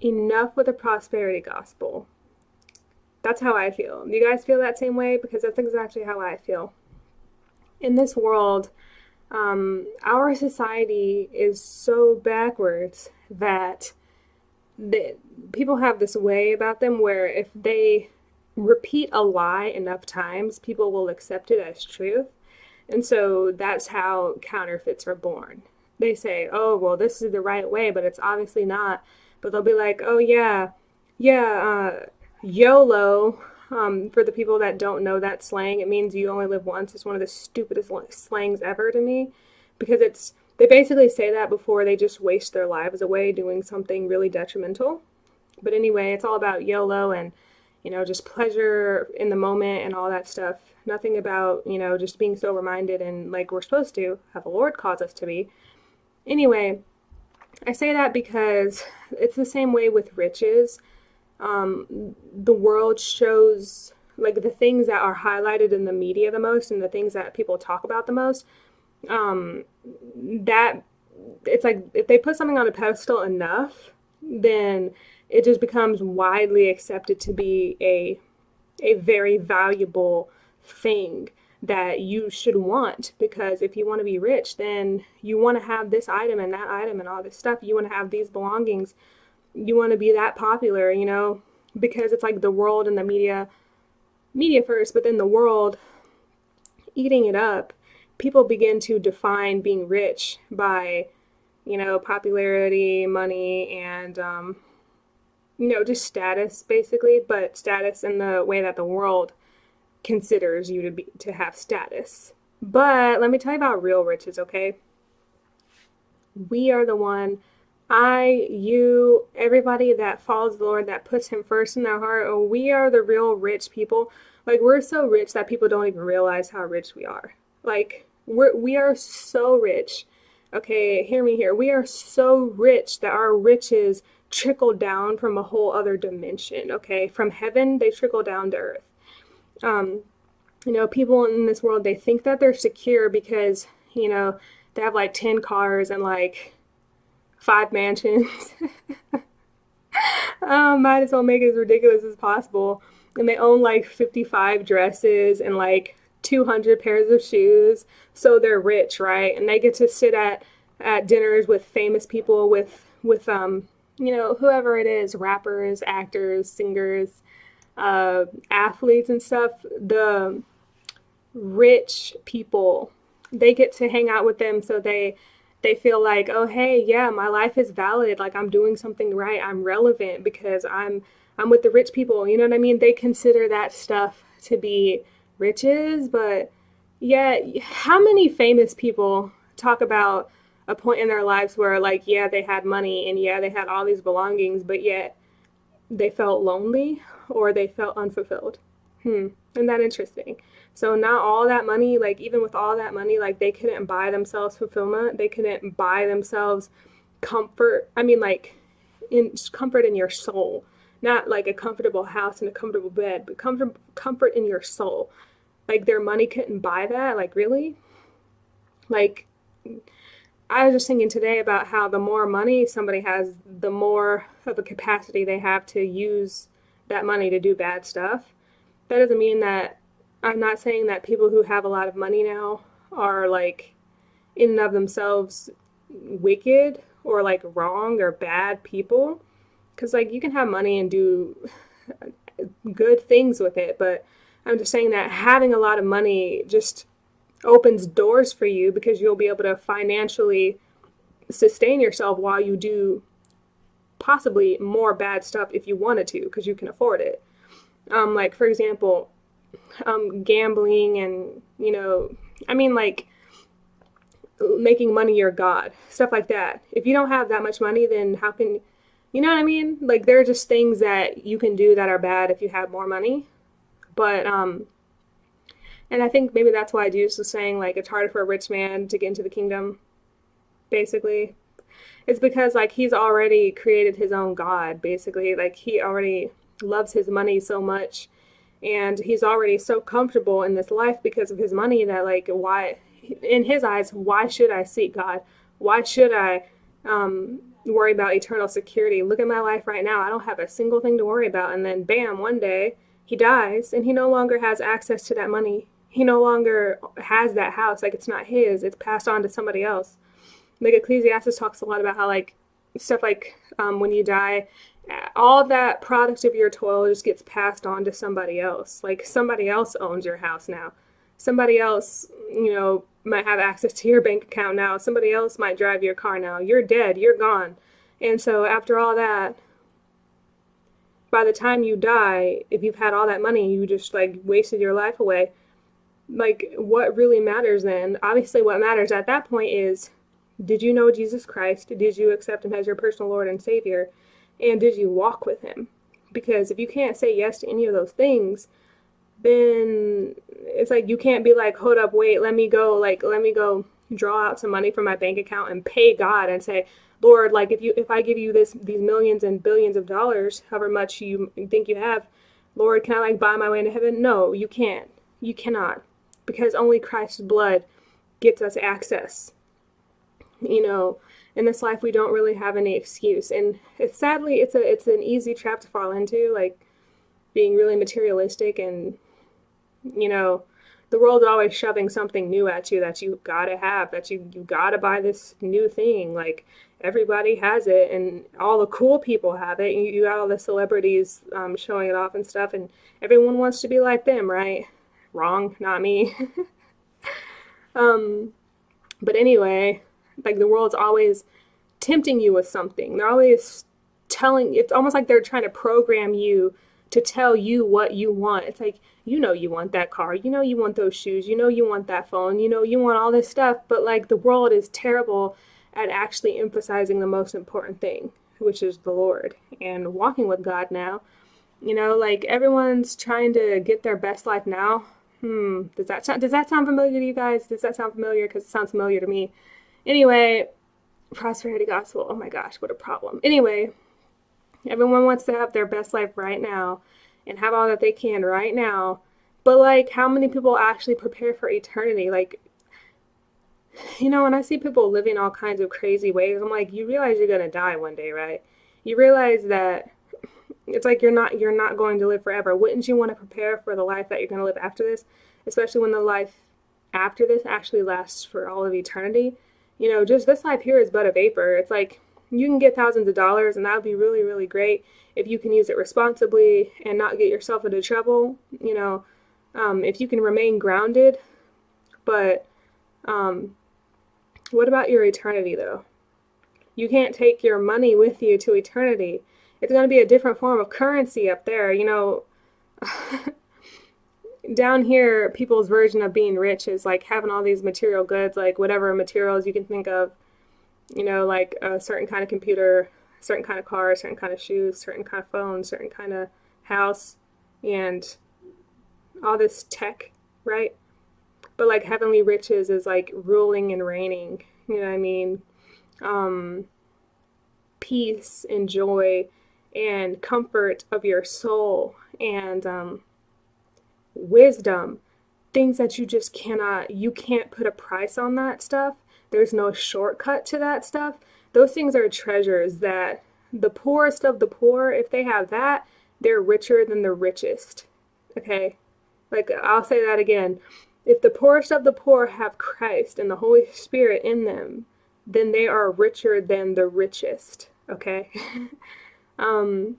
Enough with the prosperity gospel. That's how I feel. Do you guys feel that same way? Because that's exactly how I feel. In this world, our society is so backwards that the, people have this way about them where if they repeat a lie enough times, people will accept it as truth. And so that's how counterfeits are born. They say, oh, well, this is the right way, but it's obviously not. But they'll be like, oh, yeah, yeah, YOLO. For the people that don't know that slang, it means you only live once. It's one of the stupidest slangs ever to me because they basically say that before they just waste their lives away doing something really detrimental. But anyway, it's all about YOLO and, just pleasure in the moment and all that stuff. Nothing about, just being so reminded and like we're supposed to, how the Lord calls us to be. Anyway, I say that because it's the same way with riches. The world shows like the things that are highlighted in the media the most and the things that people talk about the most. That it's like if they put something on a pedestal enough, then it just becomes widely accepted to be a very valuable thing that you should want because if you want to be rich, then you want to have this item and that item and all this stuff. You want to have these belongings. You want to be that popular, because it's like the world and the media first, but then the world eating it up. People begin to define being rich by, popularity, money, and just status basically, but status in the way that the world considers you to have status. But let me tell you about real riches, okay? We are the one, you, everybody that follows the Lord, that puts Him first in their heart, we are the real rich people. Like, we're so rich that people don't even realize how rich we are. Like, we are so rich. Okay, hear me here. We are so rich that our riches trickle down from a whole other dimension, okay? From heaven, they trickle down to earth. Um, People in this world, they think that they're secure because, they have like 10 cars and like 5 mansions. Might as well make it as ridiculous as possible. And they own like 55 dresses and like 200 pairs of shoes. So they're rich, right? And they get to sit at dinners with famous people, with whoever it is, rappers, actors, singers, athletes and stuff. The rich people, they get to hang out with them, so they feel like, oh hey, yeah, my life is valid, like I'm doing something right, I'm relevant because I'm with the rich people, you know what I mean? They consider that stuff to be riches. But yeah, how many famous people talk about a point in their lives where like, yeah, they had money and yeah, they had all these belongings, but yet they felt lonely or they felt unfulfilled? Isn't that interesting? So not all that money, like even with all that money, like they couldn't buy themselves fulfillment. They couldn't buy themselves comfort. I mean, like in comfort in your soul, not like a comfortable house and a comfortable bed, but comfort in your soul. Like their money couldn't buy that. Like really? Like I was just thinking today about how the more money somebody has, the more of a capacity they have to use that money to do bad stuff. That doesn't mean that I'm not saying that people who have a lot of money now are like in and of themselves wicked or like wrong or bad people. Because like you can have money and do good things with it, but I'm just saying that having a lot of money just opens doors for you because you'll be able to financially sustain yourself while you do possibly more bad stuff if you wanted to because you can afford it. Like for example, gambling and I mean like making money your god, stuff like that. If you don't have that much money, then how can you know what I mean? Like there are just things that you can do that are bad if you have more money. But and I think maybe that's why Jesus was saying like it's harder for a rich man to get into the kingdom, basically. It's because like he's already created his own God, basically. Like he already loves his money so much and he's already so comfortable in this life because of his money that like why in his eyes, why should I seek God? Why should I worry about eternal security. Look at my life right now. I don't have a single thing to worry about. And then bam, one day he dies and he no longer has access to that money. He no longer has that house. Like, it's not his. It's passed on to somebody else. Like, Ecclesiastes talks a lot about how, like, stuff like when you die, all that product of your toil just gets passed on to somebody else. Like, somebody else owns your house now. Somebody else, might have access to your bank account now. Somebody else might drive your car now. You're dead. You're gone. And so after all that, by the time you die, if you've had all that money, you just, like, wasted your life away. Like, what really matters then? Obviously, what matters at that point is, did you know Jesus Christ? Did you accept him as your personal Lord and Savior? And did you walk with him? Because if you can't say yes to any of those things, then it's like you can't be like, hold up, wait, let me go draw out some money from my bank account and pay God and say, Lord, like, if I give you these millions and billions of dollars, however much you think you have, Lord, can I, like, buy my way into heaven? No, you can't. You cannot. Because only Christ's blood gets us access. In this life we don't really have any excuse, and it's an easy trap to fall into, like being really materialistic, and the world's always shoving something new at you that you gotta have, that you gotta buy this new thing. Like, everybody has it, and all the cool people have it. You got all the celebrities showing it off and stuff, and everyone wants to be like them, right? Wrong, not me. But anyway, like, the world's always tempting you with something. They're always it's almost like they're trying to program you to tell you what you want. It's like, you want that car, you want those shoes, you want that phone, you want all this stuff, but, like, the world is terrible at actually emphasizing the most important thing, which is the Lord and walking with God now. Like, everyone's trying to get their best life now. Does that sound familiar to you guys? Does that sound familiar? Because it sounds familiar to me. Anyway, prosperity gospel. Oh my gosh, what a problem. Anyway, everyone wants to have their best life right now and have all that they can right now. But, like, how many people actually prepare for eternity? Like, when I see people living all kinds of crazy ways, I'm like, you realize you're going to die one day, right? You realize that it's like you're not going to live forever. Wouldn't you want to prepare for the life that you're going to live after this? Especially when the life after this actually lasts for all of eternity. Just this life here is but a vapor. It's like, you can get thousands of dollars, and that would be really, really great if you can use it responsibly and not get yourself into trouble. If you can remain grounded. But what about your eternity, though? You can't take your money with you to eternity. It's going to be a different form of currency up there. Down here, people's version of being rich is, like, having all these material goods, like whatever materials you can think of, like a certain kind of computer, certain kind of car, certain kind of shoes, certain kind of phone, certain kind of house, and all this tech, right? But, like, heavenly riches is, like, ruling and reigning, you know what I mean? Peace and joy and comfort of your soul, and wisdom, things that you can't put a price on that stuff. There's no shortcut to that stuff. Those things are treasures that the poorest of the poor, if they have that, they're richer than the richest. Okay? Like, I'll say that again. If the poorest of the poor have Christ and the Holy Spirit in them, then they are richer than the richest. Okay? On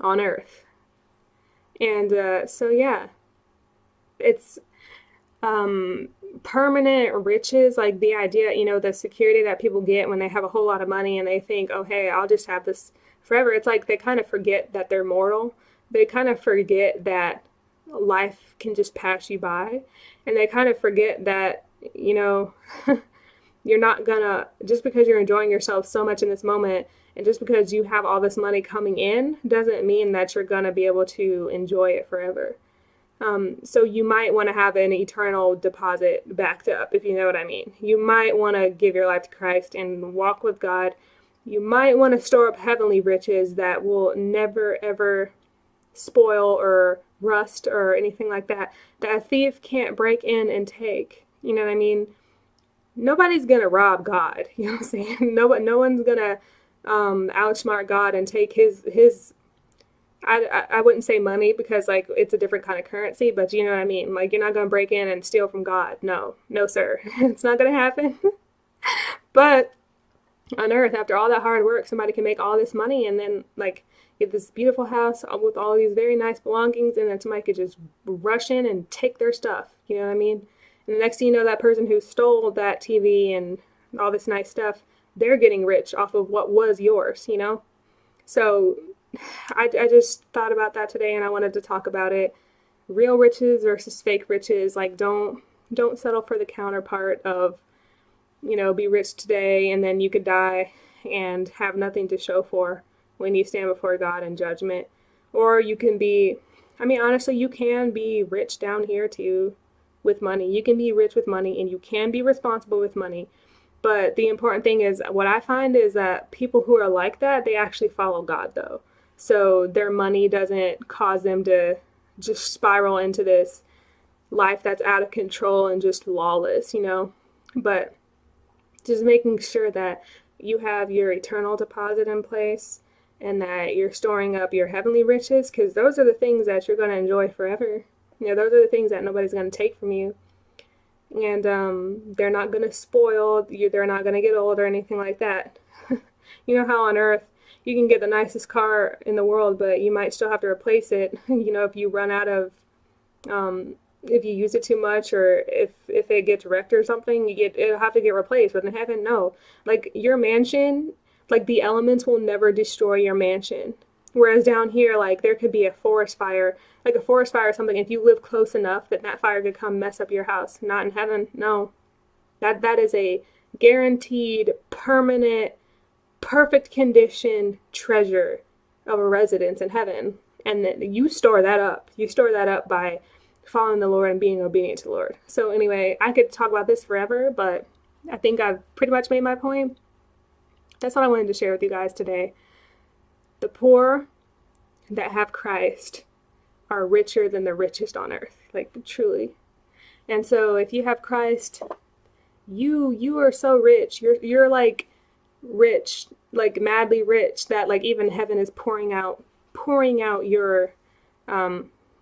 earth. And so yeah, it's permanent riches, like the idea, the security that people get when they have a whole lot of money and they think, oh, hey, I'll just have this forever. It's like they kind of forget that they're mortal. They kind of forget that life can just pass you by. And they kind of forget that, you're not gonna, just because you're enjoying yourself so much in this moment, and just because you have all this money coming in, doesn't mean that you're gonna be able to enjoy it forever. So you might want to have an eternal deposit backed up, if you know what I mean. You might want to give your life to Christ and walk with God. You might want to store up heavenly riches that will never, ever spoil or rust or anything like that, that a thief can't break in and take. You know what I mean? Nobody's going to rob God. You know what I'm saying? No one's going to outsmart God and take his I wouldn't say money because like it's a different kind of currency, but you know what I mean. Like you're not gonna break in and steal from God. No, no, sir, it's not gonna happen. But on earth, after all that hard work, somebody can make all this money and then like get this beautiful house with all these very nice belongings, and then somebody could just rush in and take their stuff. You know what I mean? And the next thing you know, that person who stole that TV and all this nice stuff, they're getting rich off of what was yours. You know? So I just thought about that today, and I wanted to talk about it. Real riches versus fake riches. Like don't settle for the counterpart of, you know, be rich today and then you could die and have nothing to show for when you stand before God in judgment. Or you can be, I mean, honestly, you can be rich down here too with money. You can be rich with money and you can be responsible with money. But the important thing is, what I find is that people who are like that, they actually follow God though. So their money doesn't cause them to just spiral into this life that's out of control and just lawless, you know? But just making sure that you have your eternal deposit in place and that you're storing up your heavenly riches, because those are the things that you're going to enjoy forever. You know, those are the things that nobody's going to take from you. And they're not going to spoil you. They're not going to get old or anything like that. You know how on earth you can get the nicest car in the world, but you might still have to replace it, you know, if you run out of if you use it too much, or if it gets wrecked or something, it'll have to get replaced. But in heaven, no. Like your mansion, like the elements will never destroy your mansion. Whereas down here, like there could be a forest fire, like a forest fire or something. If you live close enough, that fire could come mess up your house. Not in heaven, no. That is a guaranteed, permanent, perfect condition treasure of a residence in heaven. And then you store that up. You store that up by following the Lord and being obedient to the Lord. So anyway, I could talk about this forever, but I think I've pretty much made my point. That's what I wanted to share with you guys today. The poor that have Christ are richer than the richest on earth, like truly. And so if you have Christ, you are so rich. You're like rich, like madly rich, that like even heaven is pouring out your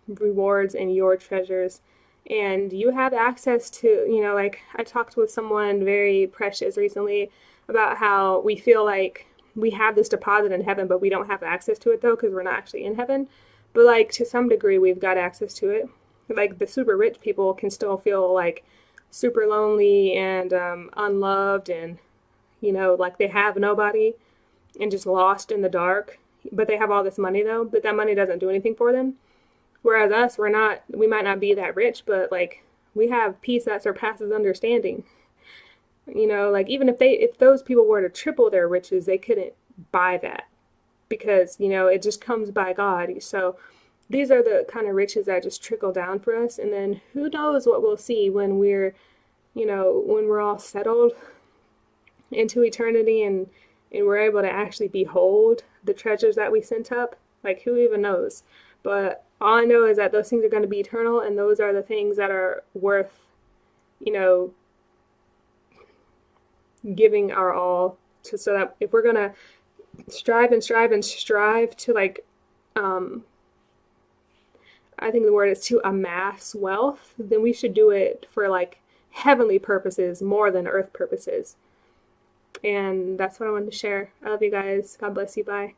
rewards and your treasures. And you have access to, you know, like I talked with someone very precious recently about how we feel like we have this deposit in heaven, but we don't have access to it though, because we're not actually in heaven. But like to some degree, we've got access to it. Like the super rich people can still feel like super lonely and unloved, and you know, like they have nobody and just lost in the dark. But they have all this money though, but that money doesn't do anything for them. Whereas us, we might not be that rich, but like we have peace that surpasses understanding. You know, like even if those people were to triple their riches, they couldn't buy that, because, you know, it just comes by God. So these are the kind of riches that just trickle down for us. And then who knows what we'll see when we're, you know, when we're all settled into eternity and we're able to actually behold the treasures that we sent up. Like who even knows? But all I know is that those things are going to be eternal, and those are the things that are worth, you know, giving our all to, so that if we're going to strive to like, I think the word is to amass wealth, then we should do it for like heavenly purposes more than earth purposes. And that's what I wanted to share. I love you guys. God bless you. Bye.